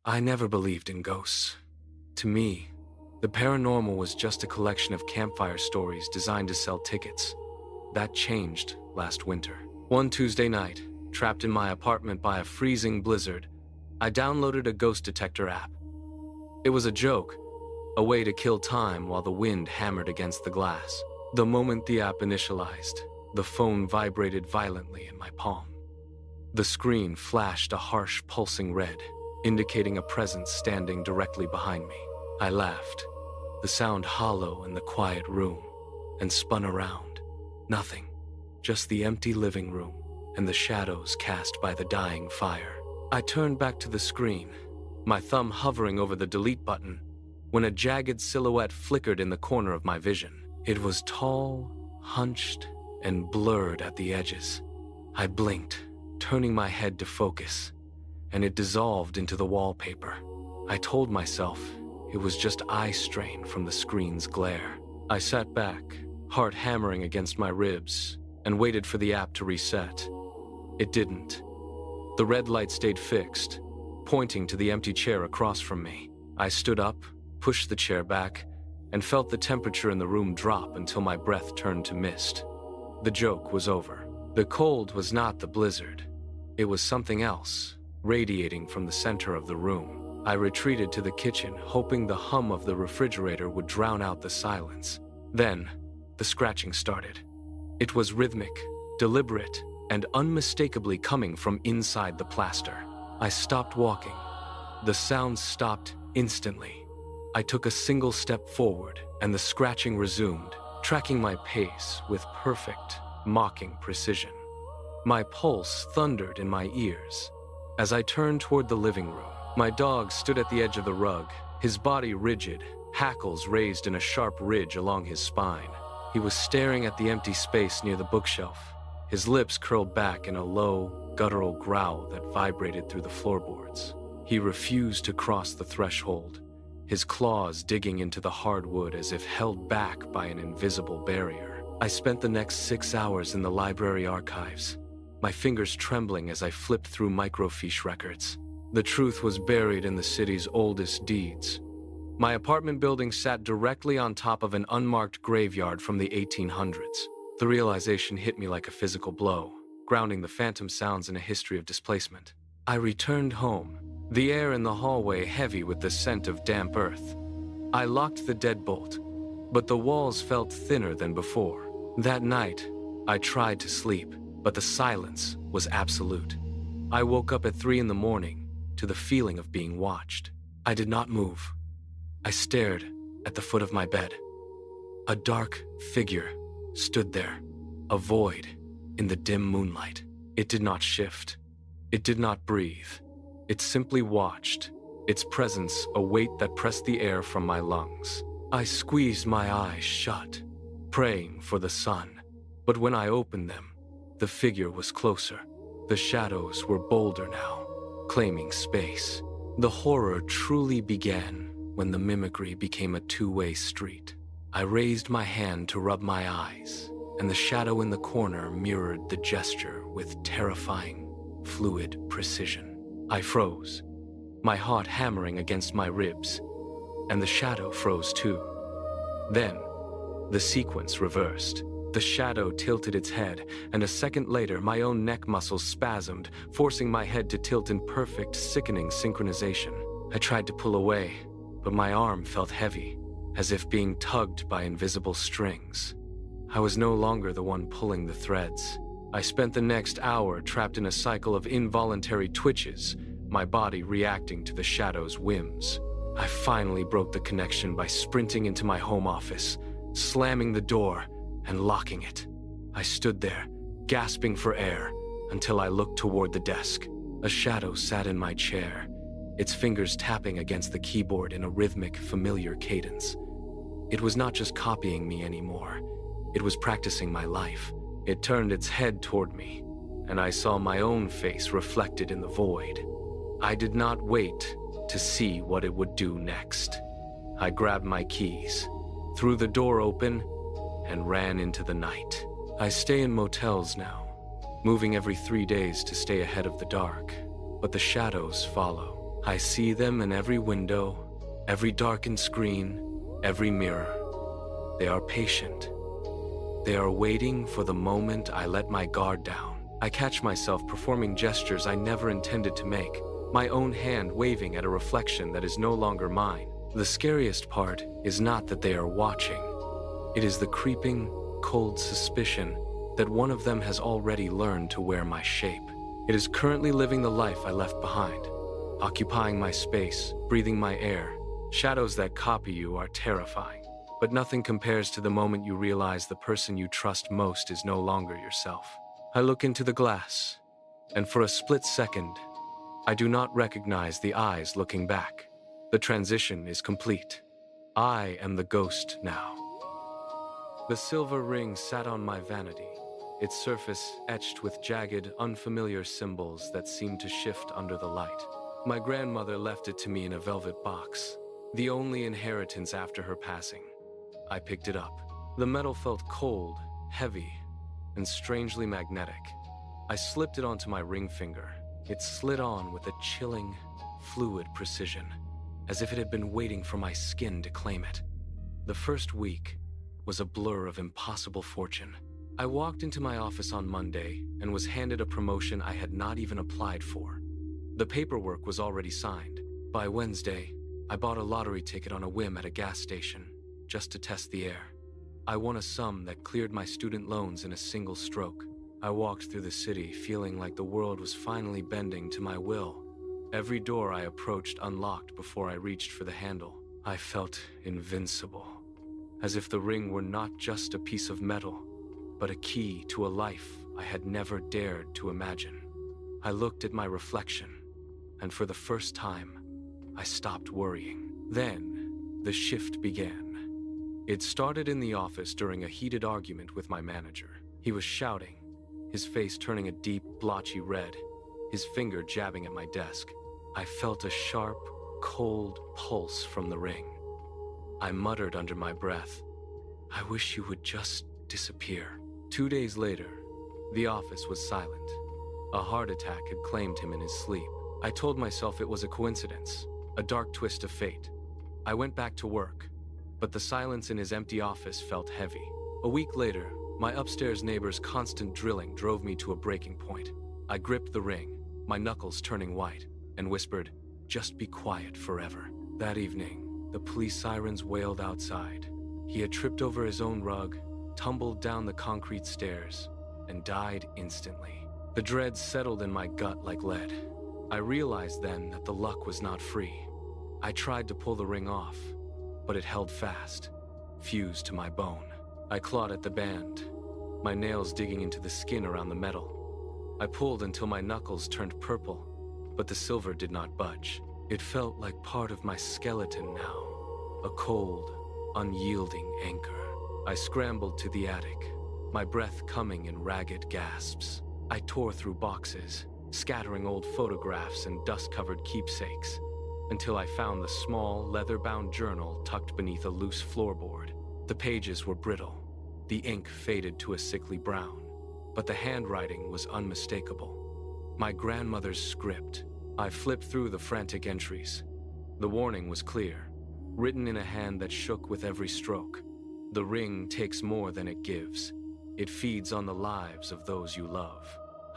I never believed in ghosts. To me, the paranormal was just a collection of campfire stories designed to sell tickets. That changed last winter. One Tuesday night, trapped in my apartment by a freezing blizzard, I downloaded a ghost detector app. It was a joke, a way to kill time while the wind hammered against the glass. The moment the app initialized, the phone vibrated violently in my palm. The screen flashed a harsh, pulsing red, indicating a presence standing directly behind me. I laughed, the sound hollow in the quiet room, and spun around. Nothing, just the empty living room and the shadows cast by the dying fire. I turned back to the screen, my thumb hovering over the delete button, when a jagged silhouette flickered in the corner of my vision. It was tall, hunched, and blurred at the edges. I blinked, turning my head to focus, and it dissolved into the wallpaper. I told myself it was just eye strain from the screen's glare. I sat back, heart hammering against my ribs, and waited for the app to reset. It didn't. The red light stayed fixed, pointing to the empty chair across from me. I stood up, pushed the chair back, and felt the temperature in the room drop until my breath turned to mist. The joke was over. The cold was not the blizzard. It was something else, radiating from the center of the room. I retreated to the kitchen, hoping the hum of the refrigerator would drown out the silence. Then, the scratching started. It was rhythmic, deliberate, and unmistakably coming from inside the plaster. I stopped walking. The sound stopped instantly. I took a single step forward, and the scratching resumed, tracking my pace with perfect, mocking precision. My pulse thundered in my ears. As I turned toward the living room, my dog stood at the edge of the rug, his body rigid, hackles raised in a sharp ridge along his spine. He was staring at the empty space near the bookshelf, his lips curled back in a low, guttural growl that vibrated through the floorboards. He refused to cross the threshold, his claws digging into the hardwood as if held back by an invisible barrier. I spent the next 6 hours in the library archives, my fingers trembling as I flipped through microfiche records. The truth was buried in the city's oldest deeds. My apartment building sat directly on top of an unmarked graveyard from the 1800s. The realization hit me like a physical blow, grounding the phantom sounds in a history of displacement. I returned home, the air in the hallway heavy with the scent of damp earth. I locked the deadbolt, but the walls felt thinner than before. That night, I tried to sleep, but the silence was absolute. I woke up at 3 in the morning to the feeling of being watched. I did not move. I stared at the foot of my bed. A dark figure stood there, a void in the dim moonlight. It did not shift. It did not breathe. It simply watched, its presence a weight that pressed the air from my lungs. I squeezed my eyes shut, praying for the sun. But when I opened them, the figure was closer. The shadows were bolder now, claiming space. The horror truly began when the mimicry became a two-way street. I raised my hand to rub my eyes, and the shadow in the corner mirrored the gesture with terrifying, fluid precision. I froze, my heart hammering against my ribs, and the shadow froze too. Then, the sequence reversed. The shadow tilted its head, and a second later, my own neck muscles spasmed, forcing my head to tilt in perfect, sickening synchronization. I tried to pull away, but my arm felt heavy, as if being tugged by invisible strings. I was no longer the one pulling the threads. I spent the next hour trapped in a cycle of involuntary twitches, my body reacting to the shadow's whims. I finally broke the connection by sprinting into my home office, slamming the door and locking it. I stood there, gasping for air, until I looked toward the desk. A shadow sat in my chair, its fingers tapping against the keyboard in a rhythmic, familiar cadence. It was not just copying me anymore. It was practicing my life. It turned its head toward me, and I saw my own face reflected in the void. I did not wait to see what it would do next. I grabbed my keys, threw the door open, and ran into the night. I stay in motels now, moving every 3 days to stay ahead of the dark, but the shadows follow. I see them in every window, every darkened screen, every mirror. They are patient. They are waiting for the moment I let my guard down. I catch myself performing gestures I never intended to make, my own hand waving at a reflection that is no longer mine. The scariest part is not that they are watching. It is the creeping, cold suspicion that one of them has already learned to wear my shape. It is currently living the life I left behind, occupying my space, breathing my air. Shadows that copy you are terrifying, but nothing compares to the moment you realize the person you trust most is no longer yourself. I look into the glass, and for a split second, I do not recognize the eyes looking back. The transition is complete. I am the ghost now. The silver ring sat on my vanity, its surface etched with jagged, unfamiliar symbols that seemed to shift under the light. My grandmother left it to me in a velvet box, the only inheritance after her passing. I picked it up. The metal felt cold, heavy, and strangely magnetic. I slipped it onto my ring finger. It slid on with a chilling, fluid precision, as if it had been waiting for my skin to claim it. The first week was a blur of impossible fortune. I walked into my office on Monday and was handed a promotion I had not even applied for. The paperwork was already signed. By Wednesday, I bought a lottery ticket on a whim at a gas station, just to test the air. I won a sum that cleared my student loans in a single stroke. I walked through the city feeling like the world was finally bending to my will. Every door I approached unlocked before I reached for the handle. I felt invincible, as if the ring were not just a piece of metal, but a key to a life I had never dared to imagine. I looked at my reflection, and for the first time, I stopped worrying. Then, the shift began. It started in the office during a heated argument with my manager. He was shouting, his face turning a deep, blotchy red, his finger jabbing at my desk. I felt a sharp, cold pulse from the ring. I muttered under my breath, "I wish you would just disappear." 2 days later, the office was silent. A heart attack had claimed him in his sleep. I told myself it was a coincidence, a dark twist of fate. I went back to work, but the silence in his empty office felt heavy. A week later, my upstairs neighbor's constant drilling drove me to a breaking point. I gripped the ring, my knuckles turning white, and whispered, "Just be quiet forever." That evening, the police sirens wailed outside. He had tripped over his own rug, tumbled down the concrete stairs, and died instantly. The dread settled in my gut like lead. I realized then that the luck was not free. I tried to pull the ring off, but it held fast, fused to my bone. I clawed at the band, my nails digging into the skin around the metal. I pulled until my knuckles turned purple, but the silver did not budge. It felt like part of my skeleton now, a cold, unyielding anchor. I scrambled to the attic, my breath coming in ragged gasps. I tore through boxes, scattering old photographs and dust-covered keepsakes, until I found the small, leather-bound journal tucked beneath a loose floorboard. The pages were brittle, the ink faded to a sickly brown, but the handwriting was unmistakable. My grandmother's script. I flipped through the frantic entries. The warning was clear, written in a hand that shook with every stroke. The ring takes more than it gives. It feeds on the lives of those you love.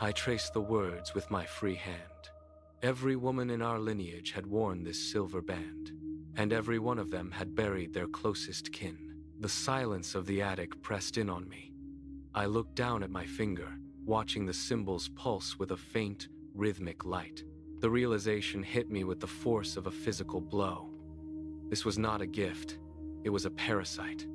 I traced the words with my free hand. Every woman in our lineage had worn this silver band, and every one of them had buried their closest kin. The silence of the attic pressed in on me. I looked down at my finger, watching the symbols pulse with a faint, rhythmic light. The realization hit me with the force of a physical blow. This was not a gift, it was a parasite.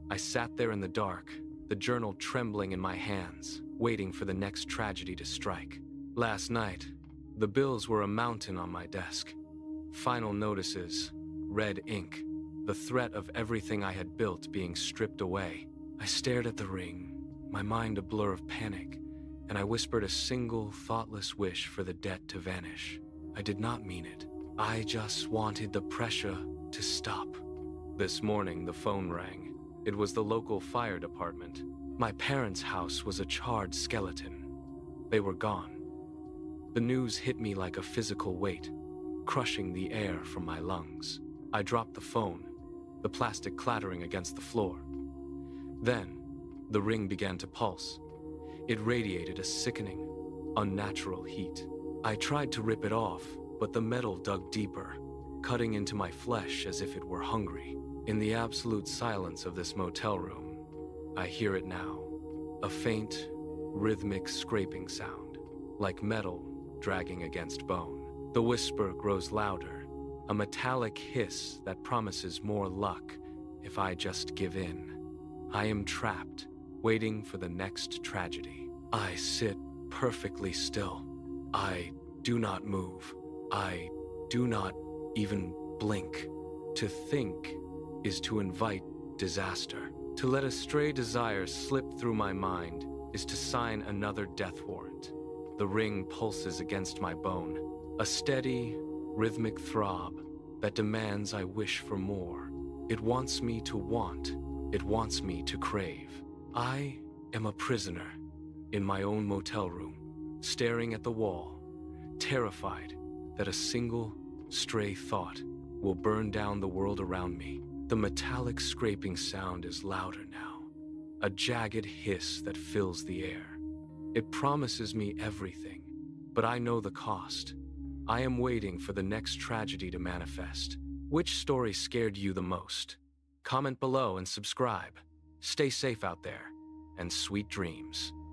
I sat there in the dark, the journal trembling in my hands, waiting for the next tragedy to strike. Last night, the bills were a mountain on my desk. Final notices, red ink, the threat of everything I had built being stripped away. I stared at the ring, my mind a blur of panic, and I whispered a single, thoughtless wish for the debt to vanish. I did not mean it. I just wanted the pressure to stop. This morning, the phone rang. It was the local fire department. My parents' house was a charred skeleton. They were gone. The news hit me like a physical weight. crushing the air from my lungs. I dropped the phone, the plastic clattering against the floor. Then, the ring began to pulse. It radiated a sickening, unnatural heat. I tried to rip it off, but the metal dug deeper, cutting into my flesh as if it were hungry. In the absolute silence of this motel room, I hear it now. A faint, rhythmic scraping sound, like metal dragging against bone. The whisper grows louder, a metallic hiss that promises more luck if I just give in. I am trapped, waiting for the next tragedy. I sit perfectly still. I do not move. I do not even blink. To think is to invite disaster. To let a stray desire slip through my mind is to sign another death warrant. The ring pulses against my bone, a steady, rhythmic throb that demands I wish for more. It wants me to want. It wants me to crave. I am a prisoner in my own motel room, staring at the wall, terrified that a single, stray thought will burn down the world around me. The metallic scraping sound is louder now, a jagged hiss that fills the air. It promises me everything, but I know the cost. I am waiting for the next tragedy to manifest. Which story scared you the most? Comment below and subscribe. Stay safe out there, and sweet dreams.